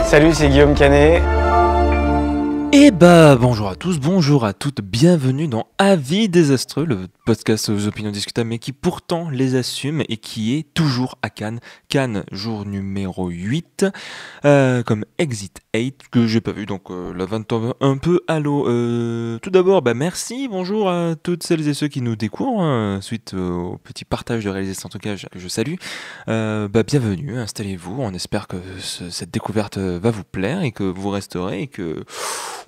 Salut, c'est Guillaume Canet. Et bah bonjour à tous, bonjour à toutes, bienvenue dans Avis désastreux, le podcast aux opinions discutables mais qui pourtant les assume et qui est toujours à Cannes. Cannes, jour numéro 8, comme Exit 8 que j'ai pas vu, donc la vanne tombe un peu à l'eau. Tout d'abord, merci, bonjour à toutes celles et ceux qui nous découvrent, suite au petit partage de réalisation en tout cas, je salue. Bienvenue, installez-vous, on espère que cette découverte va vous plaire et que vous resterez et que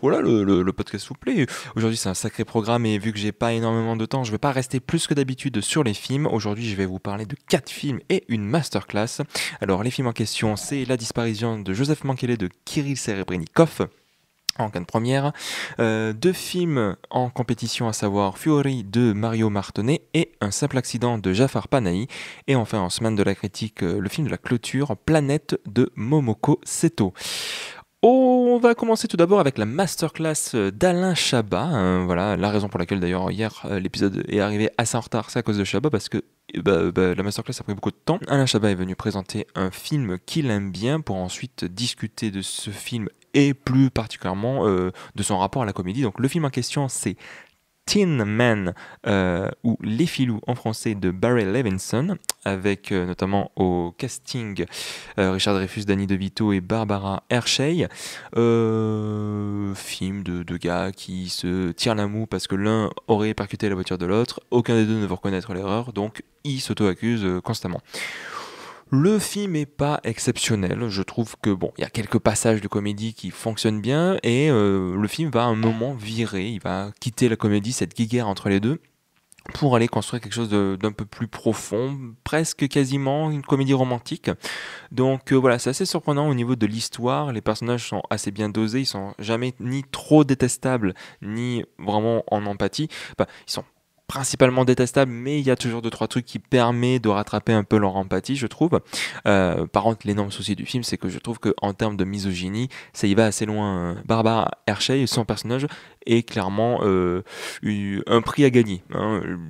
voilà, le podcast vous plaît. Aujourd'hui, c'est un sacré programme et vu que j'ai pas énormément de temps, je vais pas rester plus que d'habitude sur les films. Aujourd'hui, je vais vous parler de 4 films et une masterclass. Alors, les films en question, c'est La disparition de Joseph Mengele de Kirill Serebrennikov en Cannes première, 2 films en compétition, à savoir Fury de Mario Martonnet et Un simple accident de Jafar Panahi, et enfin en semaine de la critique, le film de la clôture, Planète de Momoko Seto. On va commencer tout d'abord avec la masterclass d'Alain Chabat. Voilà, la raison pour laquelle d'ailleurs hier l'épisode est arrivé assez en retard, c'est à cause de Chabat parce que la masterclass a pris beaucoup de temps. Alain Chabat est venu présenter un film qu'il aime bien pour ensuite discuter de ce film et plus particulièrement de son rapport à la comédie. Donc le film en question, c'est Tin Man, ou Les Filous en français, de Barry Levinson, avec notamment au casting Richard Dreyfuss, Danny DeVito et Barbara Hershey. Film de gars qui se tirent la moue parce que l'un aurait percuté la voiture de l'autre, aucun des deux ne veut reconnaître l'erreur, donc ils s'auto-accusent constamment. Le film est pas exceptionnel, je trouve que il y a quelques passages de comédie qui fonctionnent bien et le film va à un moment virer, il va quitter la comédie, cette guéguerre entre les deux, pour aller construire quelque chose d'un peu plus profond, presque quasiment une comédie romantique. Donc voilà, c'est assez surprenant au niveau de l'histoire, les personnages sont assez bien dosés, ils sont jamais ni trop détestables, ni vraiment en empathie, ils sont principalement détestables, mais il y a toujours 2-3 trucs qui permettent de rattraper un peu leur empathie, je trouve. Par contre, l'énorme souci du film, c'est que je trouve qu'en termes de misogynie, ça y va assez loin. Barbara Hershey, son personnage, est clairement un prix à gagner.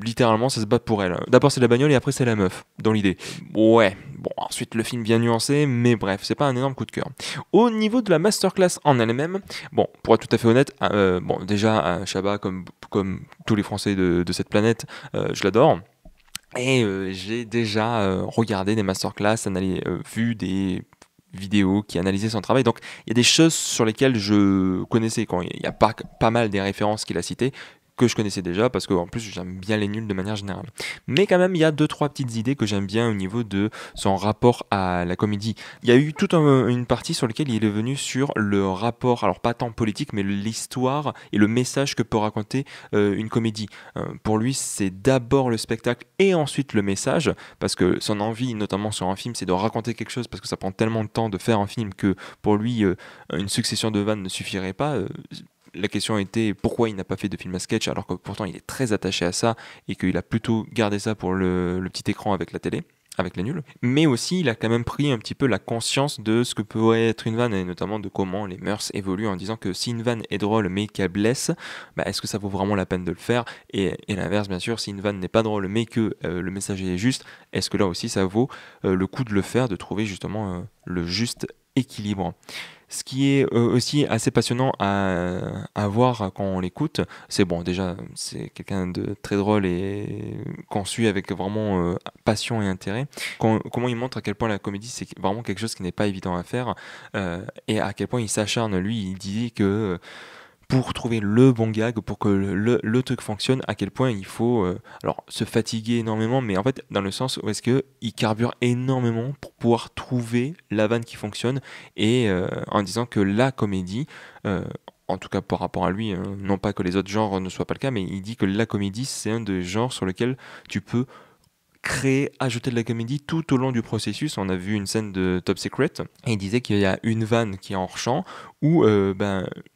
Littéralement, ça se bat pour elle. D'abord, c'est la bagnole et après, c'est la meuf, dans l'idée. Ouais, ensuite, le film bien nuancé, mais bref, c'est pas un énorme coup de cœur. Au niveau de la masterclass en elle-même, pour être tout à fait honnête, déjà, Chabat, comme tous les Français de cette planète, je l'adore. Et j'ai déjà regardé des masterclass, vu des vidéos qui analysaient son travail. Donc il y a des choses sur lesquelles je connaissais, quand il y a pas mal des références qu'il a citées, que je connaissais déjà, parce qu'en plus j'aime bien les nuls de manière générale. Mais quand même, il y a 2-3 petites idées que j'aime bien au niveau de son rapport à la comédie. Il y a eu toute une partie sur laquelle il est venu sur le rapport, alors pas tant politique, mais l'histoire et le message que peut raconter une comédie. Pour lui, c'est d'abord le spectacle et ensuite le message, parce que son envie, notamment sur un film, c'est de raconter quelque chose, parce que ça prend tellement de temps de faire un film que pour lui, une succession de vannes ne suffirait pas. La question était pourquoi il n'a pas fait de film à sketch alors que pourtant il est très attaché à ça et qu'il a plutôt gardé ça pour le petit écran avec la télé, avec les nuls. Mais aussi il a quand même pris un petit peu la conscience de ce que peut être une vanne et notamment de comment les mœurs évoluent, en disant que si une vanne est drôle mais qu'elle blesse, est-ce que ça vaut vraiment la peine de le faire, et l'inverse bien sûr, si une vanne n'est pas drôle mais que le message est juste, est-ce que là aussi ça vaut le coup de le faire, de trouver justement le juste équilibre. Ce qui est aussi assez passionnant à voir quand on l'écoute, c'est déjà, c'est quelqu'un de très drôle et qu'on suit avec vraiment passion et intérêt. Comment il montre à quel point la comédie, c'est vraiment quelque chose qui n'est pas évident à faire, et à quel point il s'acharne. Lui, il dit que pour trouver le bon gag, pour que le truc fonctionne, à quel point il faut se fatiguer énormément, mais en fait dans le sens où est-ce qu'il carbure énormément pour pouvoir trouver la vanne qui fonctionne, et en disant que la comédie, en tout cas par rapport à lui, non pas que les autres genres ne soient pas le cas, mais il dit que la comédie c'est un des genres sur lequel tu peux créer, ajouter de la comédie tout au long du processus. On a vu une scène de Top Secret et il disait qu'il y a une vanne qui est hors champ où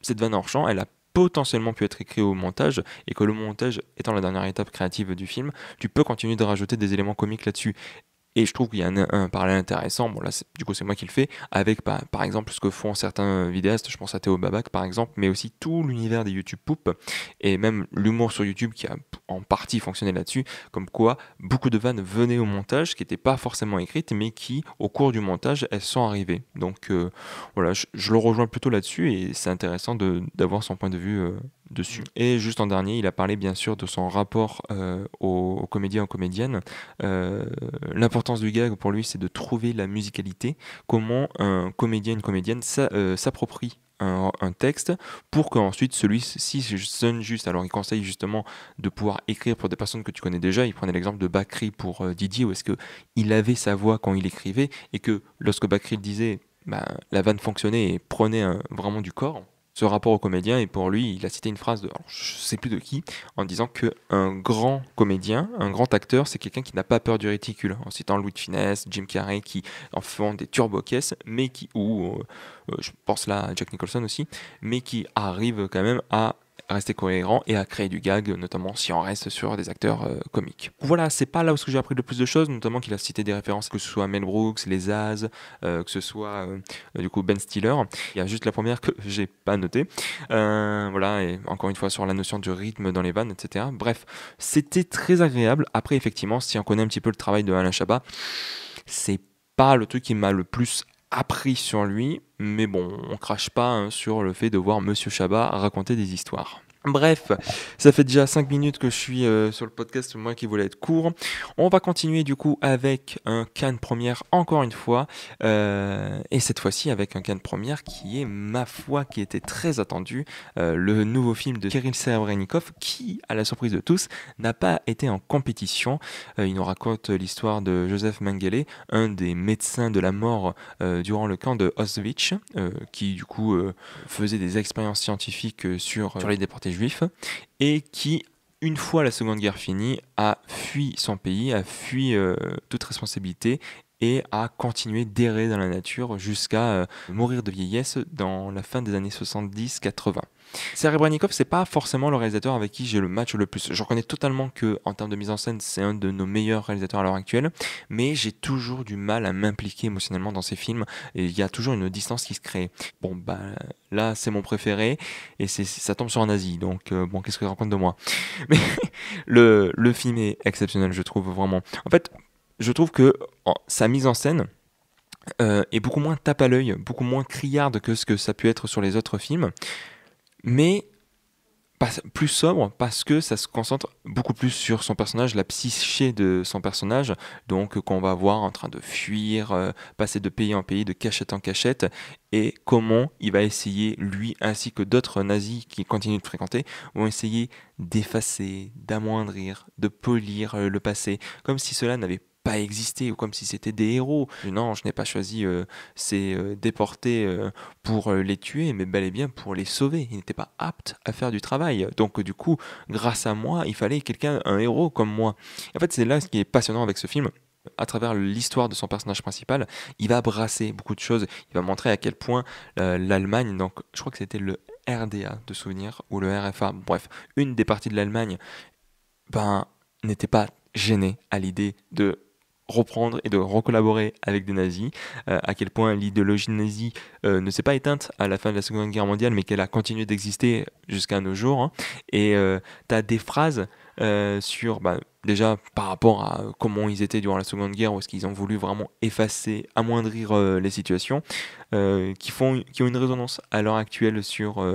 cette vanne hors champ elle a potentiellement pu être écrite au montage, et que le montage étant la dernière étape créative du film, tu peux continuer de rajouter des éléments comiques là-dessus. Et je trouve qu'il y a un parallèle intéressant, là du coup c'est moi qui le fais, avec par exemple ce que font certains vidéastes, je pense à Théo Babac par exemple, mais aussi tout l'univers des YouTube Poop, et même l'humour sur YouTube qui a en partie fonctionné là-dessus, comme quoi beaucoup de vannes venaient au montage, qui n'étaient pas forcément écrites, mais qui, au cours du montage, elles sont arrivées. Donc voilà, je le rejoins plutôt là-dessus, et c'est intéressant d'avoir son point de vue dessus. Et juste en dernier, il a parlé bien sûr de son rapport aux comédiens, aux comédiennes. L'importance du gag pour lui, c'est de trouver la musicalité, comment un comédien, une comédienne s'approprie un texte pour qu'ensuite celui-ci sonne juste. Alors il conseille justement de pouvoir écrire pour des personnes que tu connais déjà. Il prenait l'exemple de Bakri pour Didier, où est-ce que il avait sa voix quand il écrivait, et que lorsque Bakri le disait, la vanne fonctionnait et prenait vraiment du corps. Ce rapport au comédien, et pour lui, il a cité une phrase de, alors, je sais plus de qui, en disant que un grand comédien, un grand acteur, c'est quelqu'un qui n'a pas peur du ridicule. En citant Louis de Funès, Jim Carrey, qui en font des turbo-caisses, mais qui, ou je pense là à Jack Nicholson aussi, mais qui arrive quand même à rester cohérent et à créer du gag, notamment si on reste sur des acteurs comiques. Voilà, c'est pas là où j'ai appris le plus de choses, notamment qu'il a cité des références, que ce soit Mel Brooks, les Zaz, que ce soit du coup Ben Stiller. Il y a juste la première que j'ai pas notée. Voilà, et encore une fois sur la notion du rythme dans les vannes, etc. Bref, c'était très agréable. Après, effectivement, si on connaît un petit peu le travail de Alain Chabat, c'est pas le truc qui m'a le plus appris sur lui, mais bon, on crache pas sur le fait de voir Monsieur Chabat raconter des histoires. Bref, ça fait déjà 5 minutes que je suis sur le podcast, moi qui voulais être court. On va continuer du coup avec un Cannes première encore une fois, et cette fois-ci avec un Cannes première qui est, ma foi, qui était très attendu, le nouveau film de Kirill Serebrennikov, qui, à la surprise de tous, n'a pas été en compétition. Il nous raconte l'histoire de Joseph Mengele, un des médecins de la mort durant le camp de Auschwitz, qui du coup faisait des expériences scientifiques sur les déportés juifs, et qui, une fois la Seconde Guerre finie, a fui son pays, a fui toute responsabilité, et a continué d'errer dans la nature jusqu'à mourir de vieillesse dans la fin des années 70-80. Serebrennikov, c'est pas forcément le réalisateur avec qui j'ai le match le plus. Je reconnais totalement que, en termes de mise en scène, c'est un de nos meilleurs réalisateurs à l'heure actuelle, mais j'ai toujours du mal à m'impliquer émotionnellement dans ces films, et il y a toujours une distance qui se crée. Bon, là, c'est mon préféré, et ça tombe sur un nazi, donc bon, qu'est-ce que je raconte de moi? Mais le film est exceptionnel, je trouve, vraiment. En fait, je trouve que sa mise en scène est beaucoup moins tape à l'œil, beaucoup moins criarde que ce que ça a pu être sur les autres films, mais plus sobre, parce que ça se concentre beaucoup plus sur son personnage, la psyché de son personnage, donc qu'on va voir en train de fuir, passer de pays en pays, de cachette en cachette, et comment il va essayer, lui ainsi que d'autres nazis qui continuent de fréquenter, vont essayer d'effacer, d'amoindrir, de polir le passé, comme si cela n'avait pas existé, ou comme si c'était des héros. Non, je n'ai pas choisi ces déportés pour les tuer, mais bel et bien pour les sauver. Ils n'étaient pas aptes à faire du travail. Donc du coup, grâce à moi, il fallait quelqu'un, un héros comme moi. En fait, c'est là ce qui est passionnant avec ce film. À travers l'histoire de son personnage principal, il va brasser beaucoup de choses. Il va montrer à quel point l'Allemagne, donc je crois que c'était le RDA de souvenir, ou le RFA, bref, une des parties de l'Allemagne, n'était pas gênée à l'idée de reprendre et de recollaborer avec des nazis, à quel point l'idéologie nazie ne s'est pas éteinte à la fin de la Seconde Guerre mondiale, mais qu'elle a continué d'exister jusqu'à nos jours, hein. Et tu as des phrases sur, déjà par rapport à comment ils étaient durant la Seconde Guerre, où est-ce qu'ils ont voulu vraiment effacer, amoindrir les situations, qui ont une résonance à l'heure actuelle sur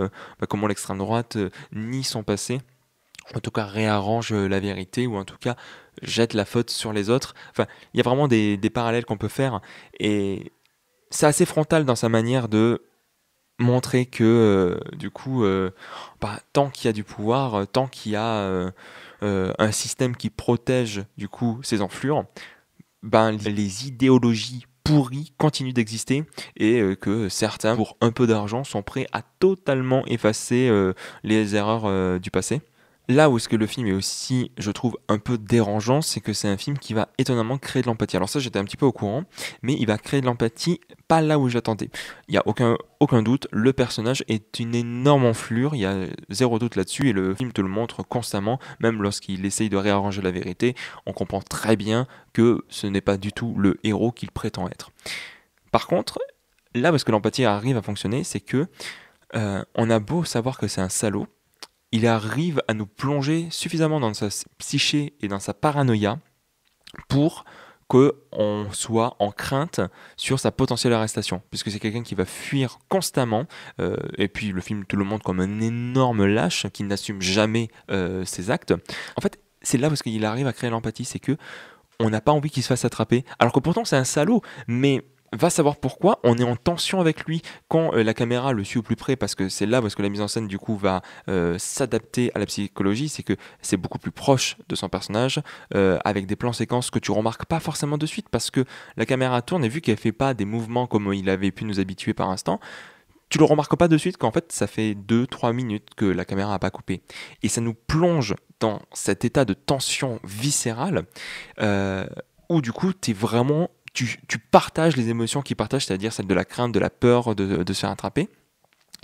comment l'extrême droite nie son passé, en tout cas réarrange la vérité, ou en tout cas jette la faute sur les autres. Enfin, il y a vraiment des parallèles qu'on peut faire, et c'est assez frontal dans sa manière de montrer que du coup, tant qu'il y a du pouvoir, tant qu'il y a un système qui protège du coup ses enflures, les idéologies pourries continuent d'exister, et que certains, pour un peu d'argent, sont prêts à totalement effacer les erreurs du passé. Là où est-ce que le film est aussi, je trouve, un peu dérangeant, c'est que c'est un film qui va étonnamment créer de l'empathie. Alors ça, j'étais un petit peu au courant, mais il va créer de l'empathie pas là où j'attendais. Il n'y a aucun doute, le personnage est une énorme enflure, il y a zéro doute là-dessus, et le film te le montre constamment, même lorsqu'il essaye de réarranger la vérité, on comprend très bien que ce n'est pas du tout le héros qu'il prétend être. Par contre, là où est-ce que l'empathie arrive à fonctionner, c'est que on a beau savoir que c'est un salaud, il arrive à nous plonger suffisamment dans sa psyché et dans sa paranoïa pour qu'on soit en crainte sur sa potentielle arrestation, puisque c'est quelqu'un qui va fuir constamment, et puis le film te le montre comme un énorme lâche qui n'assume jamais ses actes. En fait, c'est là parce qu'il arrive à créer l'empathie, c'est que on n'a pas envie qu'il se fasse attraper, alors que pourtant c'est un salaud, mais va savoir pourquoi, on est en tension avec lui quand la caméra le suit au plus près, parce que c'est là parce que la mise en scène du coup va s'adapter à la psychologie, c'est que c'est beaucoup plus proche de son personnage, avec des plans séquences que tu remarques pas forcément de suite, parce que la caméra tourne et vu qu'elle fait pas des mouvements comme il avait pu nous habituer par instant, tu le remarques pas de suite qu'en fait ça fait 2-3 minutes que la caméra a pas coupé. Et ça nous plonge dans cet état de tension viscérale euh, où du coup tu partages les émotions qu'ils partagent, c'est-à-dire celle de la crainte, de la peur de se faire attraper.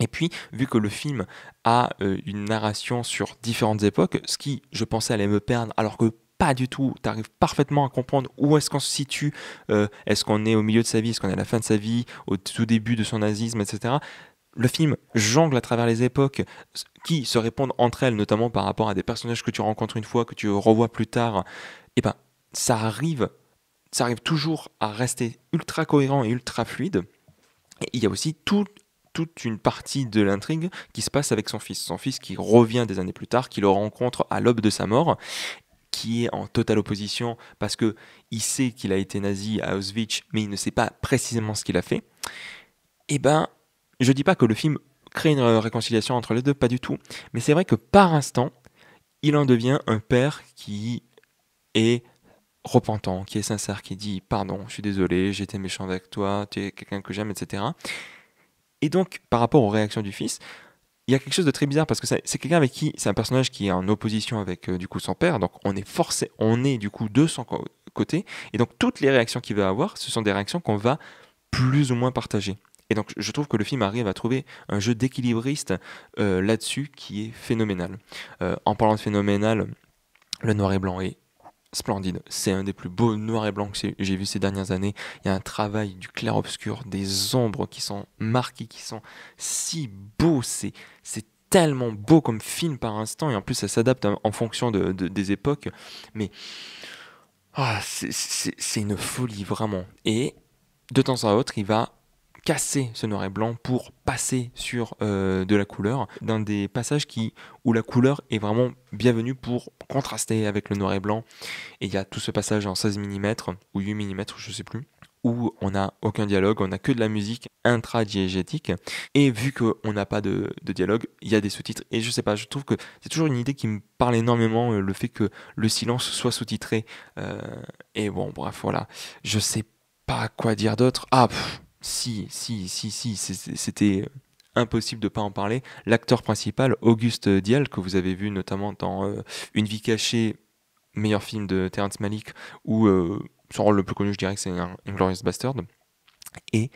Et puis, vu que le film a une narration sur différentes époques, ce qui, je pensais, allait me perdre, alors que pas du tout, tu arrives parfaitement à comprendre où est-ce qu'on se situe, est-ce qu'on est au milieu de sa vie, est-ce qu'on est à la fin de sa vie, au tout début de son nazisme, etc. Le film jongle à travers les époques qui se répondent entre elles, notamment par rapport à des personnages que tu rencontres une fois, que tu revois plus tard. Et ben, ça arrive, ça arrive toujours à rester ultra cohérent et ultra fluide. Et il y a aussi toute une partie de l'intrigue qui se passe avec son fils. Son fils qui revient des années plus tard, qui le rencontre à l'aube de sa mort, qui est en totale opposition parce que il sait qu'il a été nazi à Auschwitz, mais il ne sait pas précisément ce qu'il a fait. Et ben, je dis pas que le film crée une réconciliation entre les deux, pas du tout. Mais c'est vrai que par instant, il en devient un père qui est repentant, qui est sincère, qui dit pardon, je suis désolé, j'ai été méchant avec toi, tu es quelqu'un que j'aime, etc. Et donc, par rapport aux réactions du fils, il y a quelque chose de très bizarre parce que c'est quelqu'un avec qui, c'est un personnage qui est en opposition avec du coup son père, donc on est du coup de son côté, et donc toutes les réactions qu'il va avoir, ce sont des réactions qu'on va plus ou moins partager. Et donc je trouve que le film arrive à trouver un jeu d'équilibriste là-dessus qui est phénoménal. En parlant de phénoménal, le noir et blanc est splendide. C'est un des plus beaux noirs et blancs que j'ai vu ces dernières années. Il y a un travail du clair-obscur, des ombres qui sont marquées, qui sont si beaux. C'est tellement beau comme film par instant, et en plus ça s'adapte en fonction des époques. Mais c'est une folie vraiment. Et de temps à autre, il va casser ce noir et blanc pour passer sur de la couleur, dans des passages où la couleur est vraiment bienvenue pour contraster avec le noir et blanc. Et il y a tout ce passage en 16 mm ou 8 mm, je sais plus, où on n'a aucun dialogue, on n'a que de la musique intradiégétique. Et vu qu'on n'a pas de dialogue, il y a des sous-titres. Et je sais pas, je trouve que c'est toujours une idée qui me parle énormément, le fait que le silence soit sous-titré. Et bon, bref, voilà. Je sais pas quoi dire d'autre. Si, c'était impossible de pas en parler. L'acteur principal, Auguste Diel, que vous avez vu notamment dans Une vie cachée, meilleur film de Terrence Malick, ou son rôle le plus connu, je dirais que c'est Inglourious Bastard, est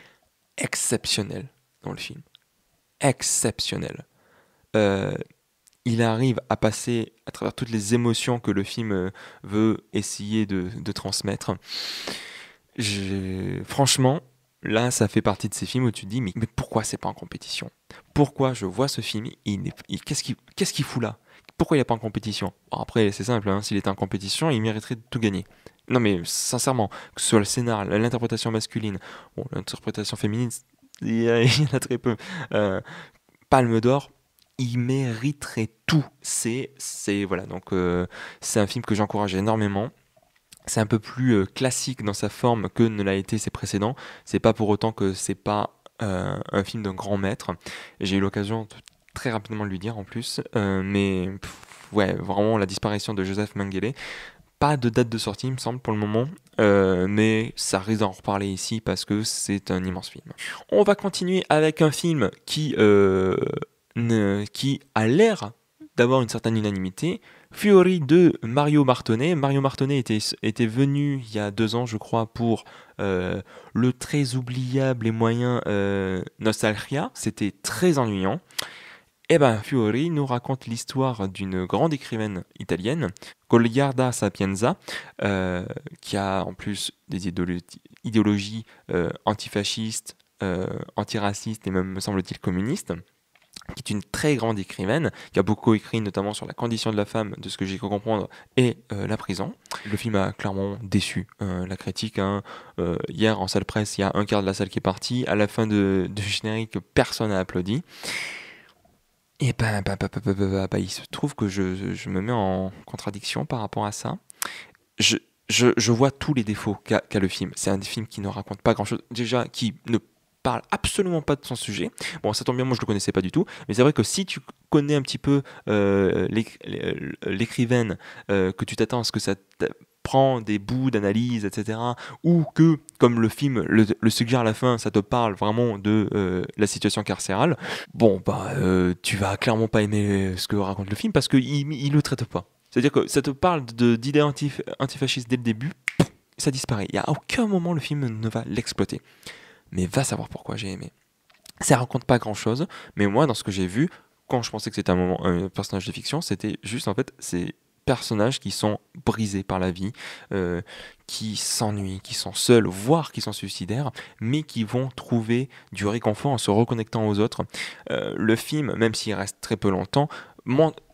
exceptionnel dans le film. Exceptionnel. Euh, il arrive à passer à travers toutes les émotions que le film veut essayer de transmettre. Franchement, là, ça fait partie de ces films où tu te dis, mais pourquoi c'est pas en compétition? Pourquoi je vois ce film, qu'est-ce qu'il fout là? Pourquoi il n'est pas en compétition? Bon, après, c'est simple, hein, s'il était en compétition, il mériterait de tout gagner. Non mais sincèrement, que ce soit le scénar, l'interprétation masculine, bon, l'interprétation féminine, il y en a très peu. Euh, Palme d'or, il mériterait tout. Voilà, donc c'est un film que j'encourage énormément. C'est un peu plus classique dans sa forme que ne l'a été ses précédents. C'est pas pour autant que c'est pas un film d'un grand maître. J'ai eu l'occasion très rapidement de lui dire en plus, mais ouais, vraiment la disparition de Joseph Mengele. Pas de date de sortie, il me semble, pour le moment, mais ça risque d'en reparler ici parce que c'est un immense film. On va continuer avec un film qui a l'air d'avoir une certaine unanimité. Fury de Mario Martonnet. Mario Martonnet était venu il y a 2 ans, je crois, pour le très oubliable et moyen Nostalgia. C'était très ennuyant. Et ben, Fury nous raconte l'histoire d'une grande écrivaine italienne, Goliarda Sapienza, qui a en plus des idéologies antifascistes, antiracistes et même, me semble-t-il, communistes. qui est une très grande écrivaine, qui a beaucoup écrit notamment sur la condition de la femme, de ce que j'ai pu comprendre, et la prison. Le film a clairement déçu la critique. Hein. Hier, en salle presse, il y a un quart de la salle qui est partie. À la fin du générique, personne n'a applaudi. Et il se trouve que je me mets en contradiction par rapport à ça. Je vois tous les défauts qu'a le film. C'est un film qui ne raconte pas grand-chose. Déjà, qui ne parle absolument pas de son sujet. Bon, ça tombe bien, moi je le connaissais pas du tout. Mais c'est vrai que si tu connais un petit peu l'écrivaine, que tu t'attends à ce que ça prend des bouts d'analyse, etc. Ou que, comme le film le suggère à la fin, ça te parle vraiment de la situation carcérale, bon, tu vas clairement pas aimer ce que raconte le film parce qu'il le traite pas. C'est-à-dire que ça te parle d'idées antifascistes dès le début, ça disparaît. Il n'y a aucun moment le film ne va l'exploiter. Mais va savoir pourquoi j'ai aimé. Ça raconte pas grand-chose, mais moi, dans ce que j'ai vu, quand je pensais que c'était un personnage de fiction, c'était juste en fait ces personnages qui sont brisés par la vie, qui s'ennuient, qui sont seuls, voire qui sont suicidaires, mais qui vont trouver du réconfort en se reconnectant aux autres. Le film, même s'il reste très peu longtemps,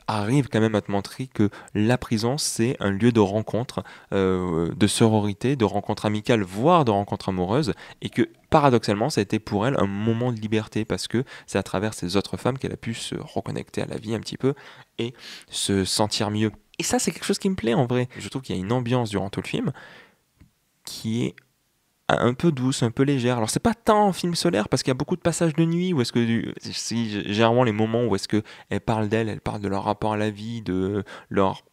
arrive quand même à te montrer que la prison, c'est un lieu de rencontre, de sororité, de rencontre amicale, voire de rencontre amoureuse, et que paradoxalement, ça a été pour elle un moment de liberté, parce que c'est à travers ces autres femmes qu'elle a pu se reconnecter à la vie un petit peu, et se sentir mieux. Et ça, c'est quelque chose qui me plaît en vrai. Je trouve qu'il y a une ambiance durant tout le film qui est un peu douce, un peu légère. Alors c'est pas tant un film solaire parce qu'il y a beaucoup de passages de nuit où est-ce que généralement les moments où est-ce que elle parle d'elle, elle parle de leur rapport à la vie, de leur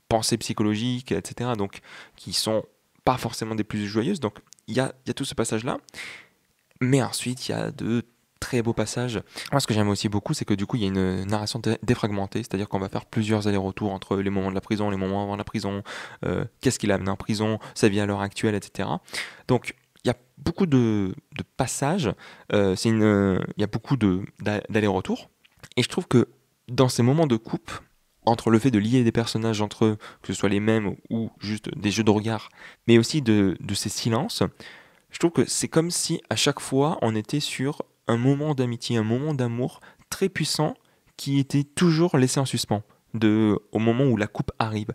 pensée psychologique, etc. Donc qui sont pas forcément des plus joyeuses. Donc il y a tout ce passage-là. Mais ensuite il y a de très beaux passages. Moi ce que j'aime aussi beaucoup c'est que du coup il y a une narration défragmentée, c'est-à-dire qu'on va faire plusieurs allers-retours entre les moments de la prison, les moments avant la prison, qu'est-ce qui l'a amené en prison, sa vie à l'heure actuelle, etc. Donc il y a beaucoup de passages, il y a beaucoup d'allers-retours, et je trouve que dans ces moments de coupe, entre le fait de lier des personnages entre eux, que ce soit les mêmes ou juste des jeux de regard, mais aussi de ces silences, je trouve que c'est comme si à chaque fois on était sur un moment d'amitié, un moment d'amour très puissant qui était toujours laissé en suspens au moment où la coupe arrive.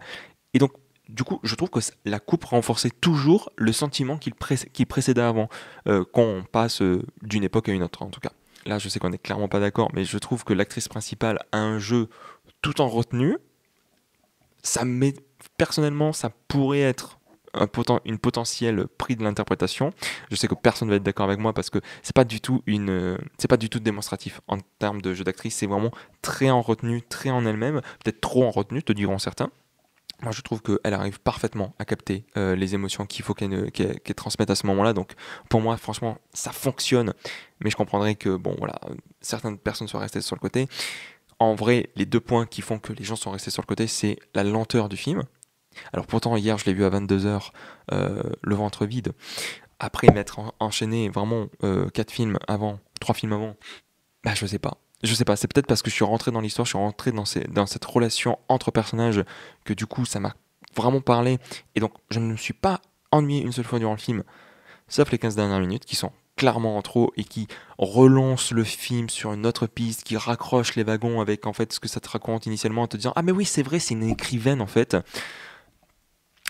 Et donc, du coup, je trouve que la coupe renforçait toujours le sentiment qui précédait avant, quand on passe d'une époque à une autre, en tout cas. Là, je sais qu'on n'est clairement pas d'accord, mais je trouve que l'actrice principale a un jeu tout en retenue. Personnellement, ça pourrait être une potentielle prix de l'interprétation. Je sais que personne ne va être d'accord avec moi parce que c'est pas du tout démonstratif en termes de jeu d'actrice. C'est vraiment très en retenue, très en elle-même, peut-être trop en retenue, te diront certains. Moi, je trouve qu'elle arrive parfaitement à capter les émotions qu'il faut qu'elle transmette à ce moment-là. Donc, pour moi, franchement, ça fonctionne. Mais je comprendrais que, bon, voilà, certaines personnes soient restées sur le côté. En vrai, les deux points qui font que les gens sont restés sur le côté, c'est la lenteur du film. Alors, pourtant, hier, je l'ai vu à 22h, le ventre vide. Après m'être enchaîné vraiment 3 films avant, je sais pas. Je sais pas, c'est peut-être parce que je suis rentré dans l'histoire, je suis rentré dans cette relation entre personnages que du coup ça m'a vraiment parlé. Et donc je ne me suis pas ennuyé une seule fois durant le film, sauf les 15 dernières minutes qui sont clairement en trop et qui relancent le film sur une autre piste, qui raccrochent les wagons avec en fait ce que ça te raconte initialement en te disant ah mais oui c'est vrai c'est une écrivaine en fait.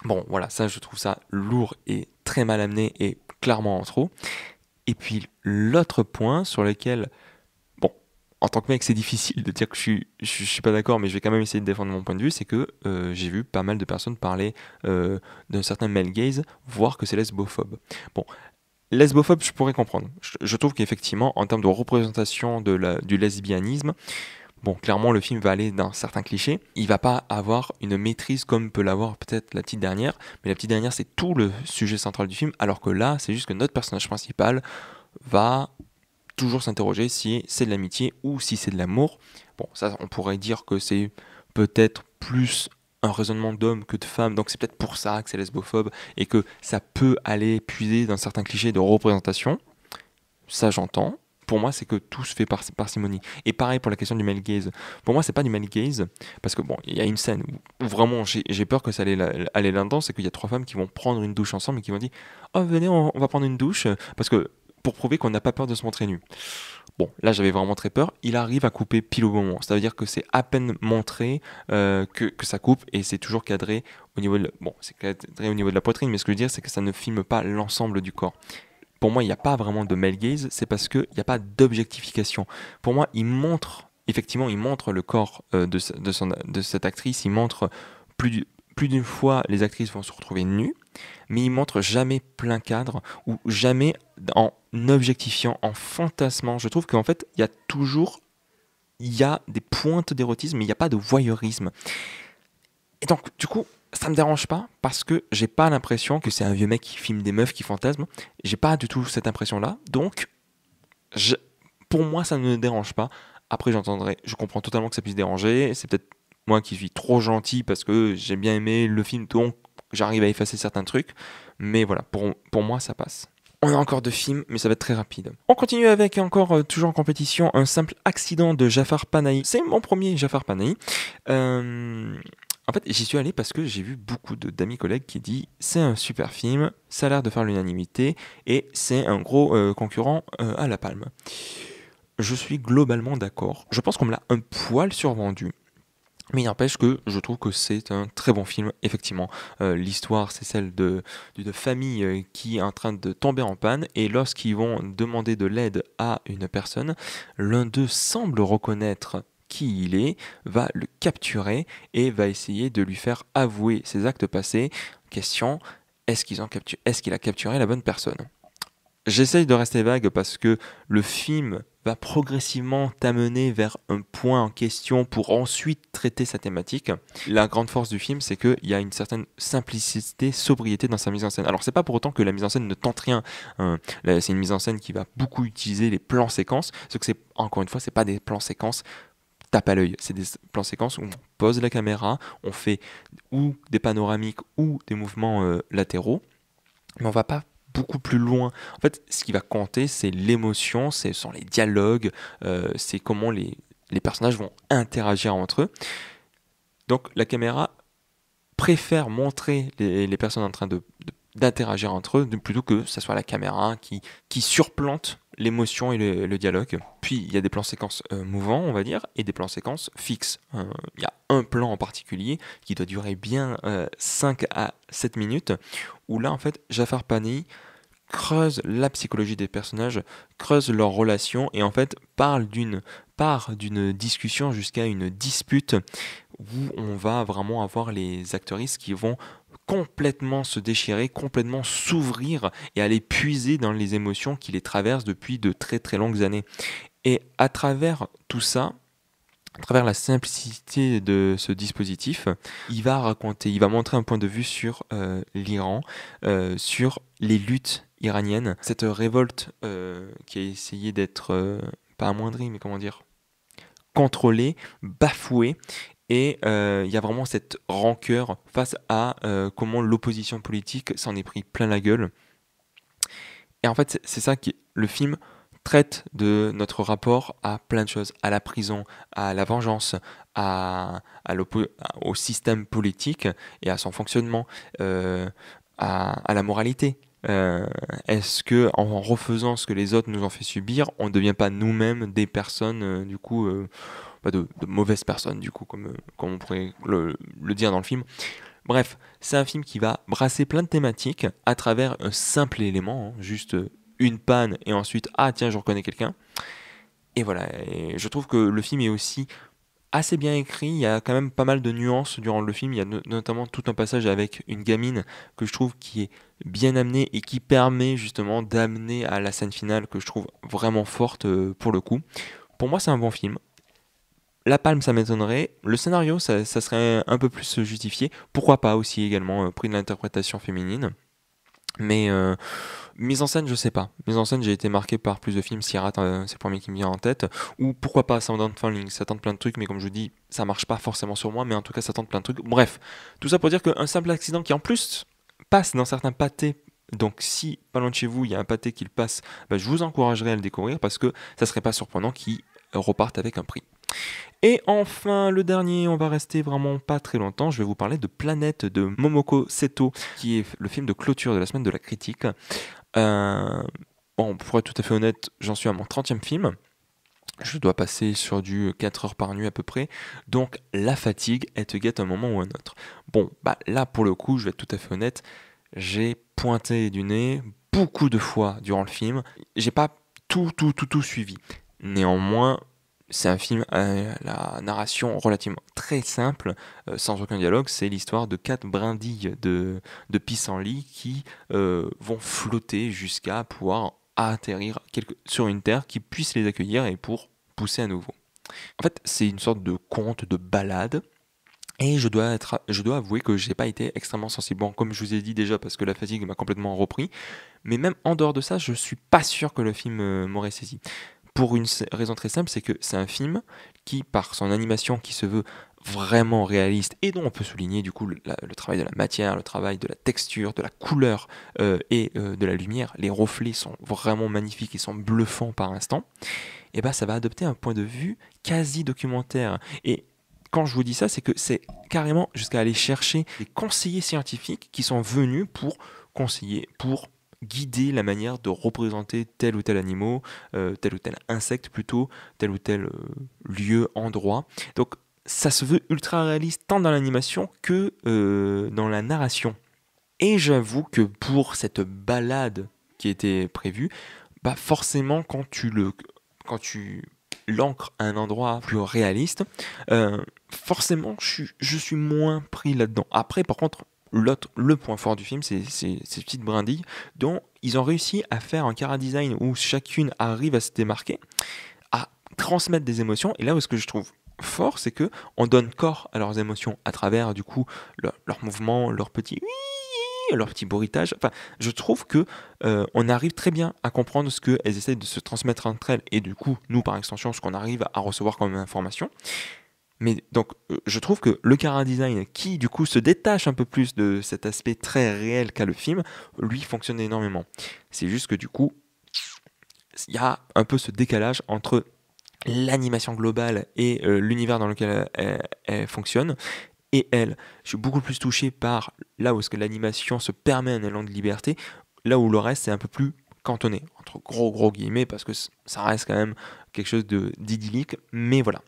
Bon voilà, ça je trouve ça lourd et très mal amené et clairement en trop. Et puis l'autre point sur lequel en tant que mec, c'est difficile de dire que je suis pas d'accord, mais je vais quand même essayer de défendre mon point de vue, c'est que j'ai vu pas mal de personnes parler d'un certain male gaze, voire que c'est lesbophobe. Bon, lesbophobe, je pourrais comprendre. Je trouve qu'effectivement, en termes de représentation du lesbianisme, bon, clairement, le film va aller dans certains clichés. Il va pas avoir une maîtrise comme peut l'avoir peut-être la petite dernière, mais la petite dernière, c'est tout le sujet central du film, alors que là, c'est juste que notre personnage principal va toujours s'interroger si c'est de l'amitié ou si c'est de l'amour. Bon, ça, on pourrait dire que c'est peut-être plus un raisonnement d'homme que de femme, donc c'est peut-être pour ça que c'est lesbophobe et que ça peut aller puiser dans certains clichés de représentation. Ça, j'entends. Pour moi, c'est que tout se fait par parcimonie. Et pareil pour la question du male gaze. Pour moi, c'est pas du male gaze, parce que bon, il y a une scène où vraiment j'ai peur que ça allait là-dedans, c'est qu'il y a 3 femmes qui vont prendre une douche ensemble et qui vont dire oh venez, on va prendre une douche, parce que pour prouver qu'on n'a pas peur de se montrer nu. Bon, là j'avais vraiment très peur. Il arrive à couper pile au bon moment. Ça veut dire que c'est à peine montré que ça coupe et c'est toujours cadré au niveau de bon, c'est cadré au niveau de la poitrine, mais ce que je veux dire c'est que ça ne filme pas l'ensemble du corps. Pour moi, il n'y a pas vraiment de male gaze, c'est parce qu'il n'y a pas d'objectification. Pour moi, effectivement, il montre le corps de cette actrice, il montre plus, plus d'une fois les actrices vont se retrouver nues, mais il montre jamais plein cadre ou jamais en objectifiant, en fantasmant. Je trouve qu'en fait, il y a des pointes d'érotisme, mais il n'y a pas de voyeurisme. Et donc, du coup, ça me dérange pas parce que j'ai pas l'impression que c'est un vieux mec qui filme des meufs qui fantasment. J'ai pas du tout cette impression-là. Donc, je- pour moi, ça ne me dérange pas. Après, je comprends totalement que ça puisse déranger. C'est peut-être moi qui suis trop gentil parce que j'ai bien aimé le film, donc j'arrive à effacer certains trucs. Mais voilà, pour moi, ça passe. On a encore deux films, mais ça va être très rapide. On continue avec encore, toujours en compétition, un simple accident de Jafar Panahi. C'est mon premier Jafar Panahi. Euh, En fait, j'y suis allé parce que j'ai vu beaucoup d'amis collègues qui disent c'est un super film, ça a l'air de faire l'unanimité et c'est un gros concurrent à La Palme. Je suis globalement d'accord. Je pense qu'on me l'a un poil survendu. Mais il n'empêche que je trouve que c'est un très bon film, effectivement. L'histoire, c'est celle d'une famille qui est en train de tomber en panne, et lorsqu'ils vont demander de l'aide à une personne, l'un d'eux semble reconnaître qui il est, va le capturer et va essayer de lui faire avouer ses actes passés. Question, est-ce qu'il a capturé la bonne personne? J'essaye de rester vague parce que le film va progressivement t'amener vers un point en question pour ensuite traiter sa thématique. La grande force du film, c'est qu'il y a une certaine simplicité, sobriété dans sa mise en scène. Alors c'est pas pour autant que la mise en scène ne tente rien. Là, c'est une mise en scène qui va beaucoup utiliser les plans séquences. Ce que c'est, encore une fois, c'est pas des plans séquences tape à l'œil. C'est des plans séquences où on pose la caméra, on fait ou des panoramiques ou des mouvements latéraux, mais on va pas beaucoup plus loin. En fait, ce qui va compter, c'est l'émotion, ce sont les dialogues, c'est comment les personnages vont interagir entre eux. Donc la caméra préfère montrer les personnes en train d'interagir entre eux, plutôt que ce soit la caméra qui surplante l'émotion et le dialogue. Puis il y a des plans séquences mouvants, on va dire, et des plans séquences fixes. Il y a un plan en particulier qui doit durer bien 5 à 7 minutes, où là, en fait, Jafar Panahi creuse la psychologie des personnages, creuse leurs relations, et en fait part d'une discussion jusqu'à une dispute où on va vraiment avoir les actrices qui vont complètement se déchirer, complètement s'ouvrir et aller puiser dans les émotions qui les traversent depuis de très très longues années. Et à travers tout ça, à travers la simplicité de ce dispositif, il va montrer un point de vue sur l'Iran, sur les luttes iraniennes, cette révolte qui a essayé d'être, pas amoindrie, mais comment dire, contrôlée, bafouée. Et il y a vraiment cette rancœur face à comment l'opposition politique s'en est pris plein la gueule. Et en fait, c'est ça qui le film traite de notre rapport à plein de choses, à la prison, à la vengeance, au système politique et à son fonctionnement, à la moralité. Est-ce que en refaisant ce que les autres nous ont fait subir, on ne devient pas nous-mêmes des personnes, du coup, pas de mauvaises personnes, du coup, comme on pourrait le dire dans le film. Bref, c'est un film qui va brasser plein de thématiques à travers un simple élément, hein, juste une panne et ensuite, ah tiens, je reconnais quelqu'un. Et voilà, et je trouve que le film est aussi assez bien écrit, il y a quand même pas mal de nuances durant le film, il y a notamment tout un passage avec une gamine que je trouve qui est bien amenée et qui permet justement d'amener à la scène finale que je trouve vraiment forte pour le coup. Pour moi, c'est un bon film. La Palme, ça m'étonnerait. Le scénario, ça serait un peu plus justifié. Pourquoi pas aussi également prix de l'interprétation féminine. Mais mise en scène, je sais pas. Mise en scène, j'ai été marqué par plus de films. Sierra, c'est le premier qui me vient en tête. Ou pourquoi pas Sound Falling. Ça tente plein de trucs, mais comme je vous dis, ça marche pas forcément sur moi. Mais en tout cas, ça tente plein de trucs. Bref, tout ça pour dire qu'un simple accident qui en plus passe dans certains pâtés. Donc si pas loin de chez vous, il y a un pâté qui le passe, bah, je vous encouragerais à le découvrir parce que ça serait pas surprenant qu'il reparte avec un prix. Et enfin, le dernier, on va rester vraiment pas très longtemps. Je vais vous parler de Planète de Momoko Seto, qui est le film de clôture de la semaine de la critique. Euh, bon, pour être tout à fait honnête, j'en suis à mon 30e film. Je dois passer sur du 4 heures par nuit à peu près. Donc la fatigue, elle te guette un moment ou un autre. Bon, bah là pour le coup, je vais être tout à fait honnête, j'ai pointé du nez beaucoup de fois durant le film. J'ai pas tout suivi. Néanmoins, c'est un film à la narration relativement très simple, sans aucun dialogue. C'est l'histoire de 4 brindilles de pissenlits qui vont flotter jusqu'à pouvoir atterrir sur une terre qui puisse les accueillir et pour pousser à nouveau. En fait, c'est une sorte de conte, de balade. Et je dois avouer que j'ai pas été extrêmement sensible. Bon, comme je vous ai dit déjà, parce que la fatigue m'a complètement repris. Mais même en dehors de ça, je suis pas sûr que le film m'aurait saisi. Pour une raison très simple, c'est que c'est un film qui, par son animation qui se veut vraiment réaliste et dont on peut souligner du coup le travail de la matière, le travail de la texture, de la couleur et de la lumière, les reflets sont vraiment magnifiques, ils sont bluffants par instant, et ben ça va adopter un point de vue quasi documentaire. Et quand je vous dis ça, c'est que c'est carrément jusqu'à aller chercher des conseillers scientifiques qui sont venus pour conseiller, pour guider la manière de représenter tel ou tel animal, tel ou tel insecte plutôt, tel ou tel lieu, endroit. Donc ça se veut ultra réaliste tant dans l'animation que dans la narration. Et j'avoue que pour cette balade qui était prévue, bah forcément quand tu l'ancres à un endroit plus réaliste, forcément je suis moins pris là-dedans. Après par contre, le point fort du film, c'est ces petites brindilles dont ils ont réussi à faire un chara-design où chacune arrive à se démarquer, à transmettre des émotions. Et là où ce que je trouve fort, c'est que on donne corps à leurs émotions à travers du coup leurs mouvements, leurs petits bruitage. Enfin, je trouve que on arrive très bien à comprendre ce qu'elles essayent de se transmettre entre elles et du coup, nous par extension, ce qu'on arrive à recevoir comme information. Mais donc, je trouve que le chara-design, qui du coup se détache un peu plus de cet aspect très réel qu'a le film, lui fonctionne énormément. C'est juste que du coup, il y a un peu ce décalage entre l'animation globale et l'univers dans lequel elle fonctionne. Et elle, je suis beaucoup plus touché par là où est-ce que l'animation se permet un élan de liberté, là où le reste c'est un peu plus cantonné, entre gros guillemets, parce que ça reste quand même quelque chose d'idyllique, mais voilà.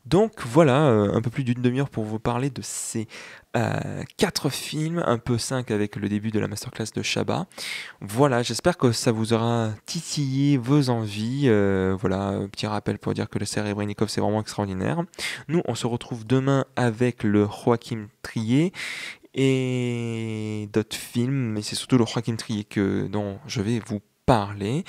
Donc voilà, un peu plus d'une demi-heure pour vous parler de ces 4 films, un peu 5 avec le début de la masterclass de Chabat. Voilà, j'espère que ça vous aura titillé vos envies. Voilà, petit rappel pour dire que le Serebrennikov c'est vraiment extraordinaire. Nous, on se retrouve demain avec le Joachim Trier et d'autres films, mais c'est surtout le Joachim Trier dont je vais vous parler.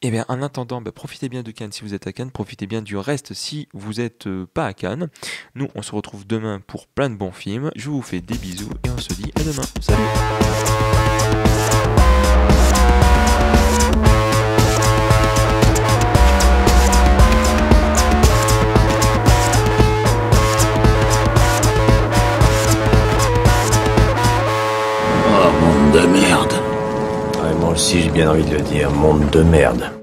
Et bien en attendant, profitez bien de Cannes si vous êtes à Cannes, profitez bien du reste si vous n'êtes pas à Cannes. Nous, on se retrouve demain pour plein de bons films. Je vous fais des bisous et on se dit à demain. Salut! Oh, monde de merde. Ouais, moi aussi j'ai bien envie de le dire, monde de merde.